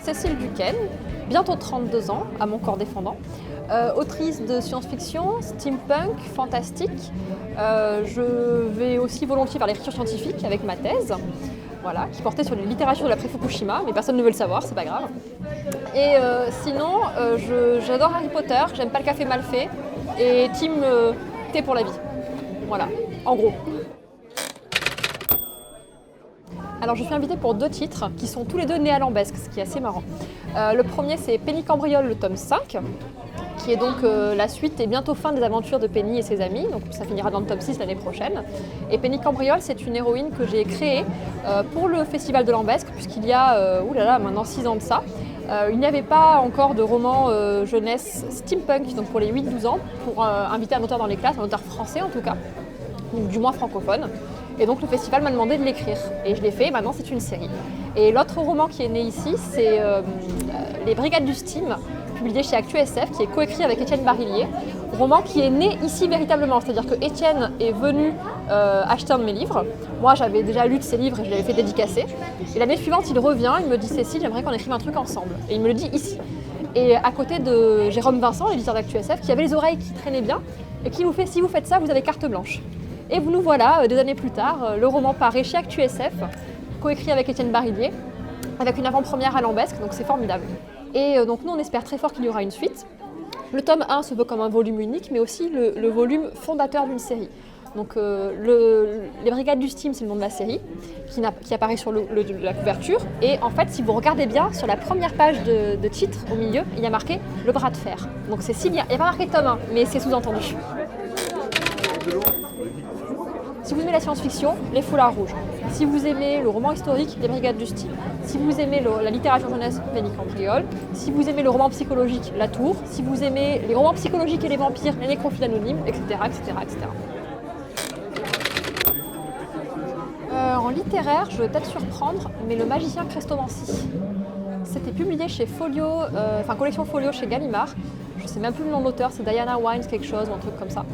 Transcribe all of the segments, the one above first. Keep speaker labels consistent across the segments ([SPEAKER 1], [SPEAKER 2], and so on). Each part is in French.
[SPEAKER 1] Cécile Duquesne, bientôt 32 ans, à mon corps défendant, autrice de science-fiction, steampunk, fantastique. Je vais aussi volontiers vers l'écriture scientifique avec ma thèse, voilà, qui portait sur la littérature de l'après-Fukushima, mais personne ne veut le savoir, c'est pas grave. Et sinon, j'adore Harry Potter, j'aime pas le café mal fait, et team thé pour la vie. Voilà, en gros. Alors je suis invitée pour 2 titres qui sont tous les 2 néalambesques, ce qui est assez marrant. Le premier c'est Penny Cambriole, le tome 5, qui est donc la suite et bientôt fin des aventures de Penny et ses amis, donc ça finira dans le tome 6 l'année prochaine. Et Penny Cambriole, c'est une héroïne que j'ai créée pour le Festival de Lambesque, puisqu'il y a maintenant 6 ans de ça. Il n'y avait pas encore de roman jeunesse steampunk, donc pour les 8-12 ans, pour inviter un auteur dans les classes, un auteur français en tout cas, ou du moins francophone. Et donc le festival m'a demandé de l'écrire. Et je l'ai fait, maintenant c'est une série. Et l'autre roman qui est né ici, c'est Les Brigades du Steam, publié chez ActuSF, qui est coécrit avec Étienne Barillier. Roman qui est né ici véritablement, c'est-à-dire que Étienne est venu acheter un de mes livres. Moi j'avais déjà lu de ses livres et je l'avais fait dédicacer. Et l'année suivante il revient, il me dit Cécile, j'aimerais qu'on écrive un truc ensemble. Et il me le dit ici. Et à côté de Jérôme Vincent, l'éditeur d'ActuSF, qui avait les oreilles qui traînaient bien, et qui nous fait si vous faites ça, vous avez carte blanche. Et nous voilà, 2 années plus tard, le roman paraît chez ActuSF, coécrit avec Étienne Barillier, avec une avant-première à Lambesque, donc c'est formidable. Et donc nous on espère très fort qu'il y aura une suite. Le tome 1 se veut comme un volume unique, mais aussi le volume fondateur d'une série. Donc Les Brigades du Steam, c'est le nom de la série, qui apparaît sur la couverture. Et en fait, si vous regardez bien, sur la première page de titre, au milieu, il y a marqué « Le bras de fer ». Donc c'est si bien. Il n'y a pas marqué tome 1, mais c'est sous-entendu. Si vous aimez la science-fiction, Les Foulards Rouges. Si vous aimez le roman historique, Les Brigades du Steam. Si vous aimez la littérature jeunesse, Penny Cambriole. Si vous aimez le roman psychologique, La Tour. Si vous aimez les romans psychologiques et les vampires, Les Nécrophiles anonymes, etc. etc., etc. En littéraire, je vais peut-être surprendre, mais Le Magicien Crestomancie. C'était publié chez Folio, collection Folio chez Gallimard. Je ne sais même plus le nom de l'auteur, c'est Diana Wines quelque chose ou un truc comme ça.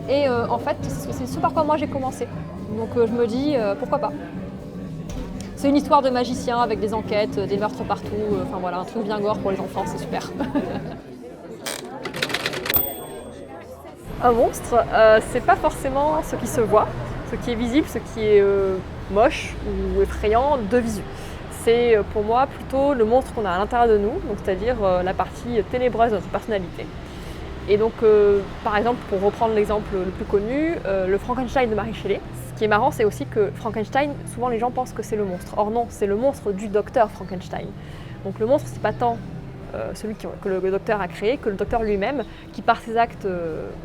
[SPEAKER 1] Et en fait, c'est ce par quoi moi j'ai commencé. Donc je me dis, pourquoi pas. C'est une histoire de magicien avec des enquêtes, des meurtres partout, un truc bien gore pour les enfants, c'est super. Un monstre, c'est pas forcément ce qui se voit, ce qui est visible, ce qui est moche ou effrayant de visu. C'est pour moi plutôt le monstre qu'on a à l'intérieur de nous, donc c'est-à-dire la partie ténébreuse de notre personnalité. Et donc, par exemple, pour reprendre l'exemple le plus connu, le Frankenstein de Mary Shelley. Ce qui est marrant, c'est aussi que Frankenstein, souvent les gens pensent que c'est le monstre. Or non, c'est le monstre du docteur Frankenstein. Donc le monstre, c'est pas tant celui que le docteur a créé, que le docteur lui-même, qui par ses actes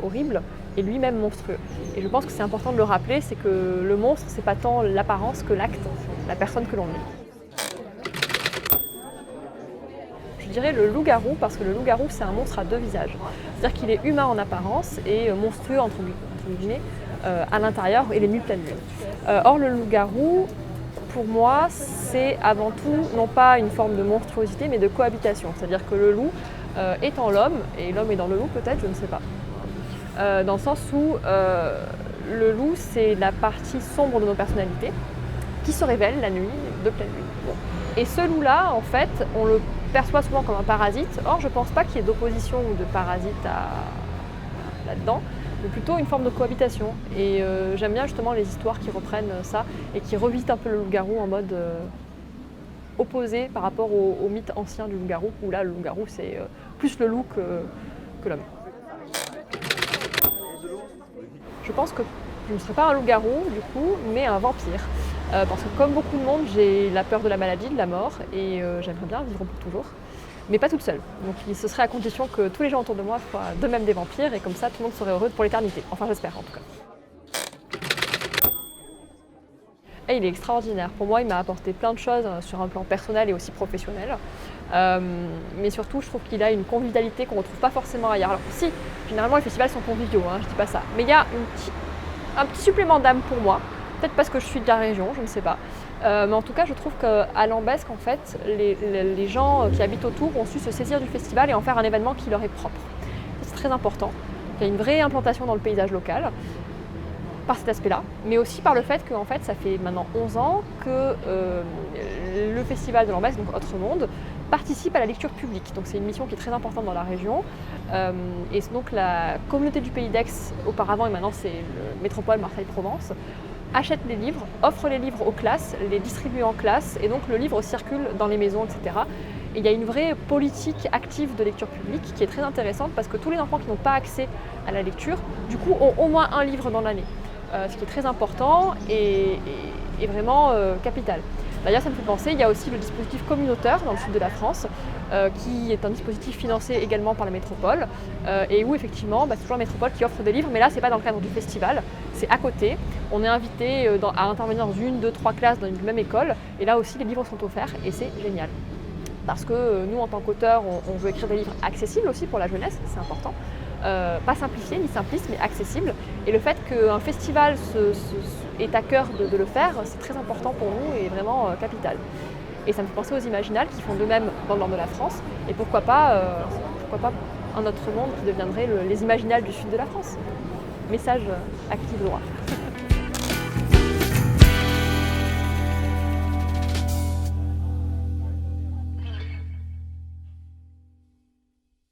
[SPEAKER 1] horribles, est lui-même monstrueux. Et je pense que c'est important de le rappeler, c'est que le monstre, c'est pas tant l'apparence que l'acte, la personne que l'on est. Je dirais le loup-garou, parce que le loup-garou, c'est un monstre à 2 visages. C'est-à-dire qu'il est humain en apparence et monstrueux, entre guillemets, à l'intérieur et les nuits pleine lune. Or, le loup-garou, pour moi, c'est avant tout, non pas une forme de monstruosité, mais de cohabitation. C'est-à-dire que le loup est en l'homme, et l'homme est dans le loup peut-être, je ne sais pas. Dans le sens où le loup, c'est la partie sombre de nos personnalités, qui se révèle la nuit de pleine lune. Bon. Et ce loup-là, en fait, on le perçoit souvent comme un parasite. Or, je ne pense pas qu'il y ait d'opposition ou de parasite là-dedans, mais plutôt une forme de cohabitation. Et j'aime bien justement les histoires qui reprennent ça et qui revisitent un peu le loup-garou en mode opposé par rapport au mythe ancien du loup-garou, où là, le loup-garou, c'est plus le loup que l'homme. Je pense que je ne serais pas un loup-garou, du coup, mais un vampire. Parce que comme beaucoup de monde, j'ai la peur de la maladie, de la mort, et j'aimerais bien vivre pour toujours, mais pas toute seule. Donc ce serait à condition que tous les gens autour de moi soient d'eux-mêmes des vampires, et comme ça tout le monde serait heureux pour l'éternité. Enfin j'espère en tout cas. Et il est extraordinaire. Pour moi, il m'a apporté plein de choses sur un plan personnel et aussi professionnel. Mais surtout, je trouve qu'il a une convivialité qu'on ne retrouve pas forcément ailleurs. Alors si, généralement les festivals sont conviviaux, hein, je dis pas ça, mais il y a un petit supplément d'âme pour moi. Peut-être parce que je suis de la région, je ne sais pas. Mais en tout cas, je trouve qu'à Lambesc, en fait, les gens qui habitent autour ont su se saisir du festival et en faire un événement qui leur est propre. C'est très important. Il y a une vraie implantation dans le paysage local, par cet aspect-là, mais aussi par le fait que en fait, ça fait maintenant 11 ans que le festival de Lambesc, donc Autre Monde, participe à la lecture publique. Donc c'est une mission qui est très importante dans la région. Et donc la communauté du Pays d'Aix, auparavant et maintenant c'est le métropole Marseille-Provence, achète les livres, offre les livres aux classes, les distribue en classe, et donc le livre circule dans les maisons, etc. Et il y a une vraie politique active de lecture publique qui est très intéressante parce que tous les enfants qui n'ont pas accès à la lecture, du coup, ont au moins un livre dans l'année. Ce qui est très important et vraiment capital. D'ailleurs, ça me fait penser, il y a aussi le dispositif communautaire dans le sud de la France, qui est un dispositif financé également par la métropole, et où effectivement, c'est toujours la métropole qui offre des livres, mais là, c'est pas dans le cadre du festival, c'est à côté. On est invité à intervenir dans 1, 2, 3 classes dans une même école, et là aussi, les livres sont offerts, et c'est génial. Parce que nous, en tant qu'auteurs, on veut écrire des livres accessibles aussi pour la jeunesse, c'est important. Pas simplifié ni simpliste, mais accessible. Et le fait qu'un festival est à cœur de le faire, c'est très important pour nous et vraiment capital. Et ça me fait penser aux Imaginales qui font de même dans le nord de la France. Et pourquoi pas un autre monde qui deviendrait les Imaginales du sud de la France. Message actif droit.